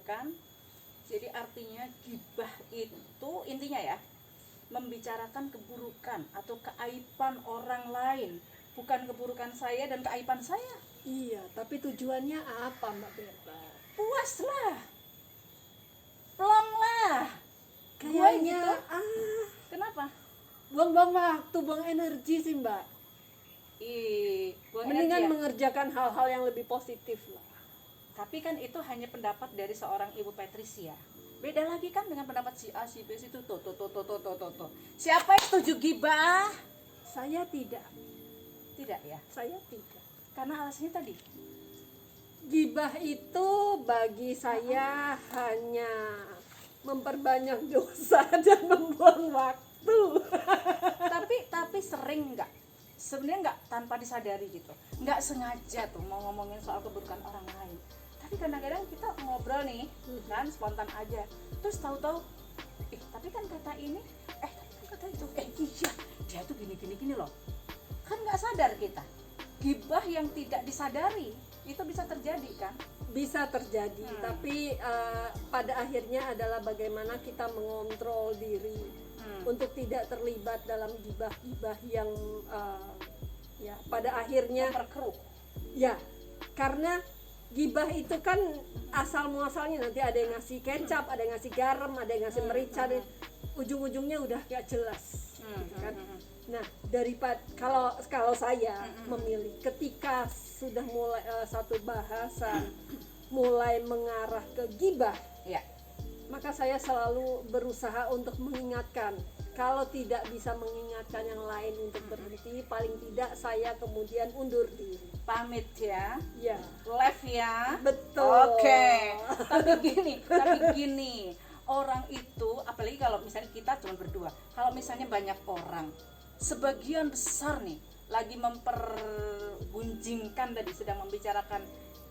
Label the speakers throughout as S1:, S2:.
S1: kan. Jadi artinya gibah itu intinya ya, membicarakan keburukan atau keaiban orang lain, bukan keburukan saya dan keaiban saya.
S2: Iya, tapi tujuannya apa Mbak Berta?
S1: Puaslah, plong lah.
S2: Kayaknya
S1: gitu. Kenapa?
S2: buang-buang waktu, buang energi sih Mbak.
S1: Buang
S2: Mendingan
S1: energi ya.
S2: mengerjakan hal-hal yang lebih positif lah.
S1: Tapi kan itu hanya pendapat dari seorang Ibu Patricia. Beda lagi kan dengan pendapat si A, si B, si itu. Tuh. Siapa yang setuju gibah?
S2: Saya tidak.
S1: Tidak ya.
S2: Saya tidak.
S1: Karena alasannya tadi.
S2: Gibah itu bagi saya hanya memperbanyak dosa dan membuang waktu.
S1: tapi sering nggak? Sebenarnya nggak tanpa disadari gitu. Nggak sengaja tuh mau ngomongin soal keburukan orang lain. Tapi kadang-kadang kita ngobrol nih, kan spontan aja. Terus tahu-tahu, tapi kan kata ini, tapi kan kata itu, iya, dia tuh gini loh. Kan nggak sadar kita. Gibah yang tidak disadari itu bisa terjadi kan?
S2: Bisa terjadi, tapi pada akhirnya adalah bagaimana kita mengontrol diri untuk tidak terlibat dalam gibah-gibah yang ya pada akhirnya
S1: memperkeruh.
S2: Ya, karena gibah itu kan asal muasalnya nanti ada yang ngasih kecap, ada yang ngasih garam, ada yang ngasih merica, ujung-ujungnya udah gak jelas, kan? Nah, daripada kalau saya memilih ketika sudah mulai satu bahasan mulai mengarah ke gibah,
S1: Ya.
S2: maka saya selalu berusaha untuk mengingatkan. Kalau tidak bisa mengingatkan yang lain untuk berhenti, paling tidak saya kemudian undur diri.
S1: Pamit ya.
S2: Ya,
S1: Live ya.
S2: betul.
S1: Oke. Tapi gini, orang itu apalagi kalau misalnya kita cuma berdua. Kalau misalnya banyak orang, sebagian besar nih lagi mempergunjingkan tadi, sedang membicarakan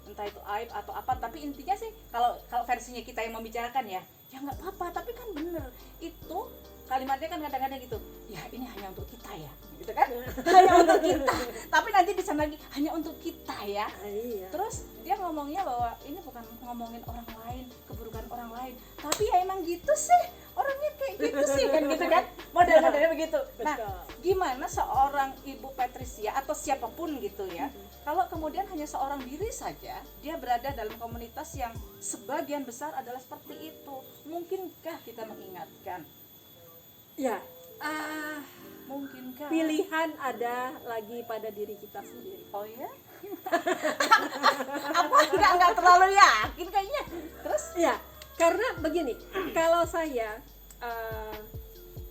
S1: entah itu aib atau apa, tapi intinya sih kalau versinya kita yang membicarakan ya nggak apa-apa, tapi kan bener itu kalimatnya kan kadang-kadang gitu, ya ini hanya untuk kita ya, gitu kan, hanya untuk kita, tapi nanti di sana lagi hanya untuk kita ya.
S2: Iya.
S1: Terus dia ngomongnya bahwa ini bukan ngomongin orang lain, keburukan orang lain, tapi ya emang gitu sih, orangnya kayak gitu sih kan, gitu kan, model-modelnya begitu. Nah, gimana seorang Ibu Patricia atau siapapun gitu ya, kalau kemudian hanya seorang diri saja dia berada dalam komunitas yang sebagian besar adalah seperti itu, mungkinkah kita mengingatkan?
S2: Ya,
S1: Mungkinkah?
S2: pilihan ada lagi pada diri kita sendiri.
S1: Oh ya? Aku nggak terlalu yakin kayaknya. Terus?
S2: Ya, karena begini, kalau saya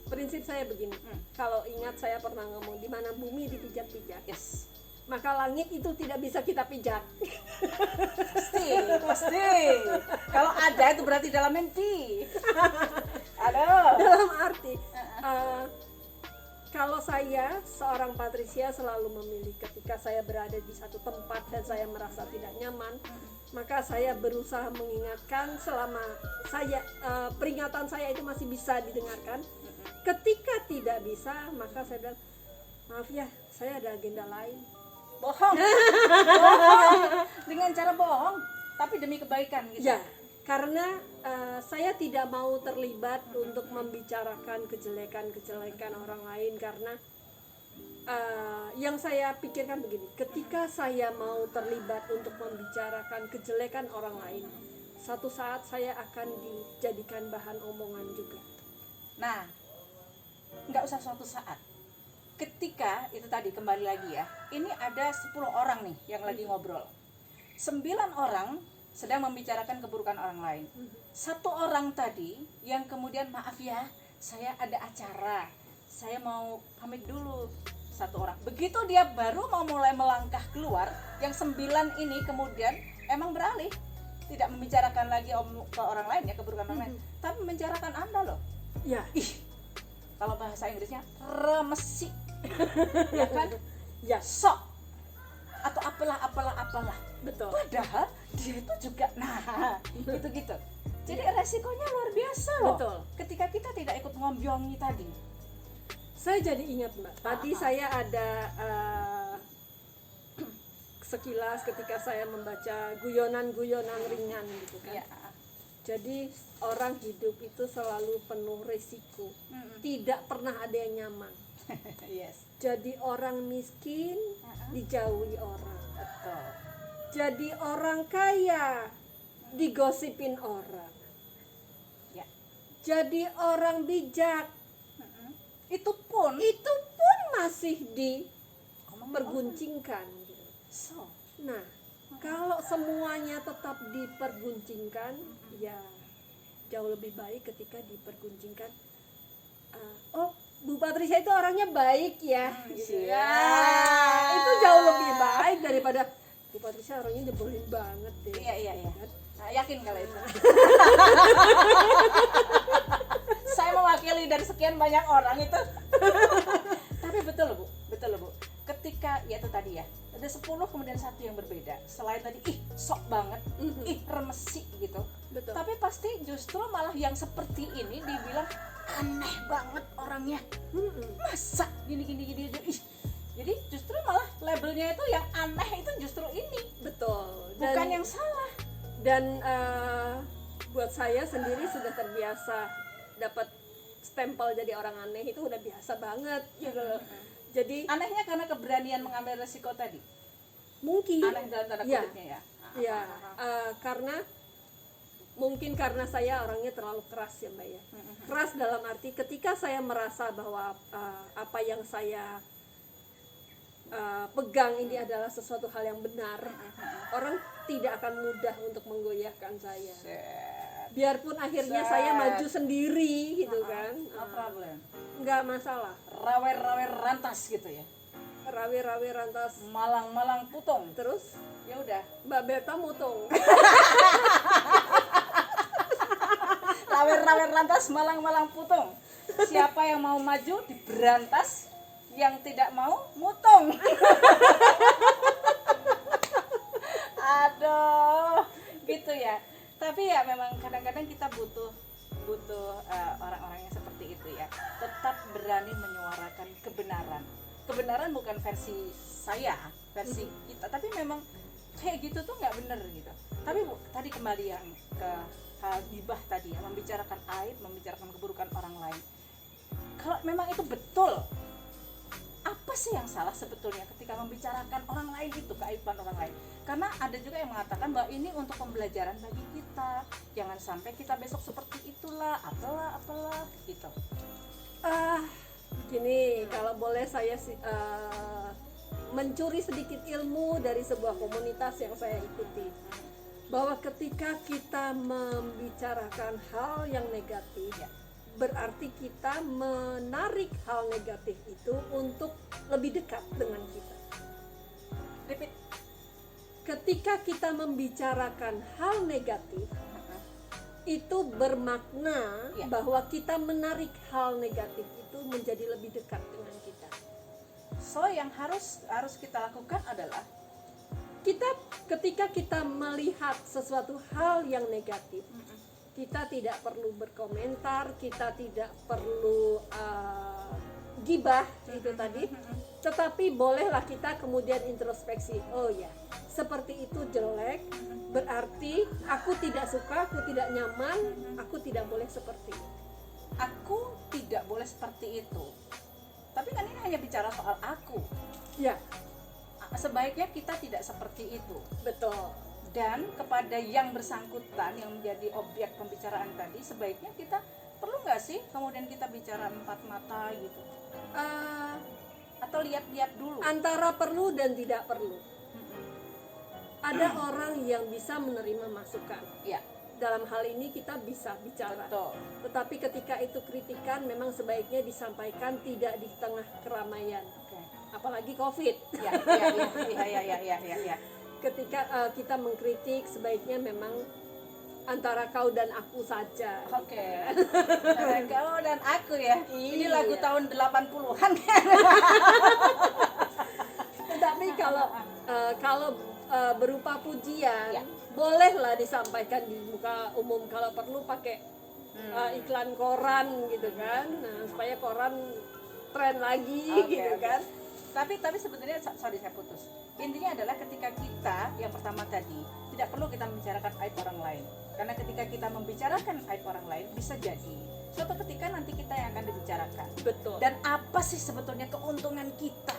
S2: prinsip saya begini, kalau ingat saya pernah ngomong di mana bumi dipijak-pijak,
S1: Yes.
S2: maka langit itu tidak bisa kita pijak.
S1: Pasti. Kalau ada itu berarti dalam mimpi. Aduh.
S2: Dalam arti kalau saya seorang Patricia selalu memilih ketika saya berada di satu tempat dan saya merasa tidak nyaman, maka saya berusaha mengingatkan selama saya peringatan saya itu masih bisa didengarkan. Ketika tidak bisa, maka saya bilang, maaf ya, saya ada agenda lain.
S1: Bohong. Dengan cara bohong, tapi demi kebaikan gitu.
S2: Ya, karena saya tidak mau terlibat untuk membicarakan kejelekan orang lain, karena yang saya pikirkan begini, ketika saya mau terlibat untuk membicarakan kejelekan orang lain, satu saat saya akan dijadikan bahan omongan juga.
S1: Nah, nggak usah suatu saat. Ketika itu tadi kembali lagi ya, ini ada 10 orang nih yang lagi ngobrol. 9 orang sedang membicarakan keburukan orang lain. 1 orang tadi yang kemudian, maaf ya, saya ada acara, saya mau pamit dulu. 1 orang. Begitu dia baru mau mulai melangkah keluar, yang 9 ini kemudian emang beralih, tidak membicarakan lagi ke orang lain ya, keburukan orang lain, tapi membicarakan Anda loh.
S2: Ya,
S1: Kalau bahasa Inggrisnya remesi. Ya kan?
S2: ya,
S1: Sok atau apalah.
S2: betul.
S1: Padahal dia itu juga itu gitu. Jadi resikonya luar biasa loh.
S2: Betul.
S1: Ketika kita tidak ikut ngombyongi tadi.
S2: Saya jadi ingat Mbak, tadi saya ada sekilas ketika saya membaca guyonan-guyonan ringan gitu kan.
S1: Ya.
S2: Jadi orang hidup itu selalu penuh risiko. Tidak pernah ada yang nyaman.
S1: Yes.
S2: Jadi orang miskin dijauhi orang.
S1: Betul.
S2: Jadi orang kaya digosipin orang.
S1: Ya.
S2: Jadi orang bijak
S1: Itu pun
S2: masih
S1: ngomong
S2: diperguncingkan.
S1: so.
S2: Nah, kalau semuanya tetap diperguncingkan, ya jauh lebih baik ketika diperguncingkan. Oh, Bu Patricia itu orangnya baik ya. Gitu.
S1: Siap.
S2: Ya, itu jauh lebih baik daripada Bu Patricia orangnya nyebelin banget deh.
S1: Iya. Nah, yakin kalau itu. Saya mewakili dari sekian banyak orang itu. Tapi betul loh Bu. Ketika ya itu tadi ya, ada 10 kemudian satu yang berbeda. Selain tadi sok banget, remesi gitu.
S2: Betul.
S1: Tapi pasti justru malah yang seperti ini dibilang aneh banget orangnya. Masa gini. Jadi justru malah labelnya itu yang aneh itu justru ini.
S2: Betul.
S1: Bukan yang salah.
S2: Dan buat saya sendiri sudah terbiasa dapat stempel jadi orang aneh, itu udah biasa banget gitu. Jadi
S1: Anehnya karena keberanian mengambil resiko tadi.
S2: mungkin
S1: Aneh dalam tanda kutipnya ya.
S2: ya karena mungkin karena saya orangnya terlalu keras ya Mbak ya. Keras dalam arti ketika saya merasa bahwa apa yang saya pegang ini adalah sesuatu hal yang benar, orang tidak akan mudah untuk menggoyahkan saya. Biarpun akhirnya saya maju sendiri gitu kan,
S1: No problem.
S2: nggak masalah.
S1: Rawe-rawe rantas gitu ya.
S2: Rawe-rawe rantas
S1: Malang-malang putung.
S2: terus
S1: Ya udah.
S2: Mbak Beta mutung.
S1: Rawe-rawe rantas malang-malang putung. Siapa yang mau maju diberantas, yang tidak mau mutung. Aduh, gitu ya. Tapi ya memang kadang-kadang kita butuh orang-orang yang seperti itu ya. Tetap berani menyuarakan kebenaran. Kebenaran bukan versi saya, versi kita. Tapi memang kayak gitu tuh nggak bener gitu. Tapi tadi kembali yang ke hal gibah tadi ya, membicarakan aib, membicarakan keburukan orang lain. Kalau memang itu betul, apa sih yang salah sebetulnya ketika membicarakan orang lain itu, keaiban orang lain? Karena ada juga yang mengatakan bahwa ini untuk pembelajaran bagi kita, jangan sampai kita besok seperti itulah, apalah gitu.
S2: Gini, kalau boleh saya mencuri sedikit ilmu dari sebuah komunitas yang saya ikuti, bahwa ketika kita membicarakan hal yang negatif, berarti kita menarik hal negatif itu untuk lebih dekat dengan kita.
S1: Repeat.
S2: Ketika kita membicarakan hal negatif, itu bermakna bahwa kita menarik hal negatif itu menjadi lebih dekat dengan kita.
S1: So yang harus kita lakukan adalah
S2: ketika kita melihat sesuatu hal yang negatif, kita tidak perlu berkomentar, kita tidak perlu gibah itu tadi, tetapi bolehlah kita kemudian introspeksi. Oh ya, seperti itu jelek, berarti aku tidak suka, aku tidak nyaman, aku tidak boleh seperti itu.
S1: aku tidak boleh seperti itu. Tapi kan ini hanya bicara soal aku.
S2: Ya,
S1: Sebaiknya kita tidak seperti itu.
S2: betul.
S1: Dan kepada yang bersangkutan yang menjadi objek pembicaraan tadi, sebaiknya kita perlu nggak sih kemudian kita bicara empat mata gitu, atau lihat-lihat dulu.
S2: Antara perlu dan tidak perlu. Ada orang yang bisa menerima masukan.
S1: Ya,
S2: Dalam hal ini kita bisa bicara.
S1: betul.
S2: Tetapi ketika itu kritikan memang sebaiknya disampaikan tidak di tengah keramaian.
S1: Oke.
S2: Apalagi Covid.
S1: Ya.
S2: Ketika kita mengkritik sebaiknya memang antara kau dan aku saja.
S1: Oke. Kau dan aku ya. Ini
S2: Iya.
S1: lagu tahun 80-an kan.
S2: Tetapi kalau berupa pujian, bolehlah disampaikan di muka umum. Kalau perlu pakai iklan koran gitu kan, nah, supaya koran tren lagi gitu kan.
S1: Tapi sebetulnya sorry saya putus. Intinya adalah ketika kita yang pertama tadi tidak perlu kita membicarakan aib orang lain. Karena ketika kita membicarakan aib orang lain, bisa jadi suatu ketika nanti kita yang akan dibicarakan.
S2: Betul.
S1: Dan apa sih sebetulnya keuntungan kita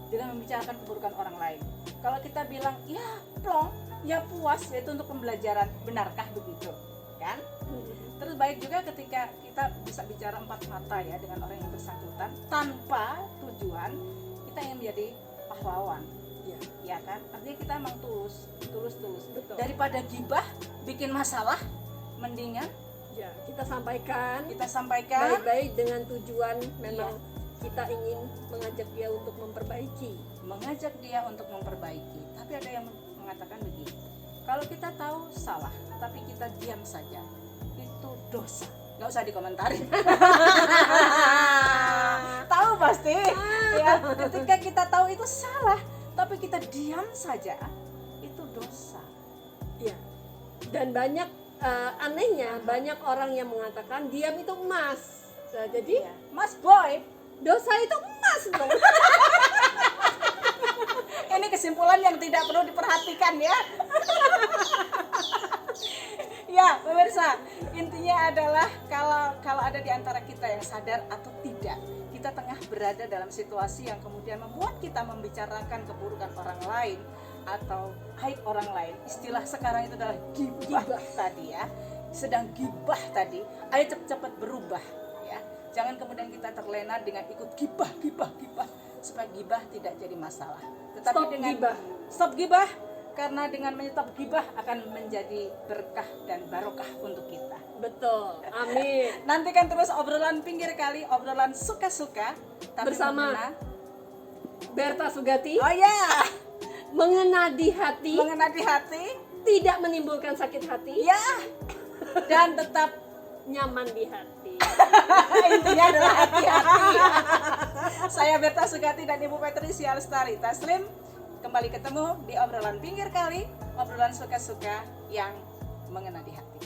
S1: dengan membicarakan keburukan orang lain? Kalau kita bilang, ya plong, ya puas, yaitu untuk pembelajaran, benarkah begitu? Kan? Terus baik juga ketika kita bisa bicara empat mata ya dengan orang yang bersangkutan tanpa tujuan kita ingin menjadi pahlawan.
S2: Ya.
S1: Ya kan? Artinya kita emang tulus.
S2: Betul.
S1: Daripada gibah bikin masalah, mendingan
S2: Ya, kita sampaikan baik-baik dengan tujuan memang kita ingin mengajak dia untuk memperbaiki. Tapi ada yang mengatakan begini, kalau kita tahu salah tapi kita diam saja, itu dosa. Nggak usah dikomentarin. Tahu pasti ya, ketika kita tahu itu salah tapi kita diam saja, itu dosa. Ya. Dan banyak anehnya banyak orang yang mengatakan diam itu emas. Nah, jadi
S1: Mas Boy,
S2: dosa itu emas dong.
S1: ini kesimpulan yang tidak perlu diperhatikan ya. Ya, pemirsa, intinya adalah kalau ada di antara kita yang sadar atau tidak, kita tengah berada dalam situasi yang kemudian membuat kita membicarakan keburukan orang lain atau aib orang lain. Istilah sekarang itu adalah gibah tadi ya. Sedang gibah tadi, ayo cepat-cepat berubah ya. Jangan kemudian kita terlena dengan ikut gibah supaya gibah tidak jadi masalah. Tetapi stop gibah karena dengan menyetop gibah akan menjadi berkah dan barokah untuk kita.
S2: Betul. Amin.
S1: Nantikan terus obrolan pinggir kali, obrolan suka-suka tapi
S2: bersama Berta Sugati.
S1: Oh ya,
S2: Mengena di hati,
S1: tidak
S2: menimbulkan sakit hati,
S1: ya, dan tetap
S2: nyaman di hati.
S1: intinya adalah hati-hati. Saya Berta Sugati dan Ibu Patricia Lestari Taslim kembali ketemu di obrolan pinggir kali, obrolan suka-suka yang mengena di hati.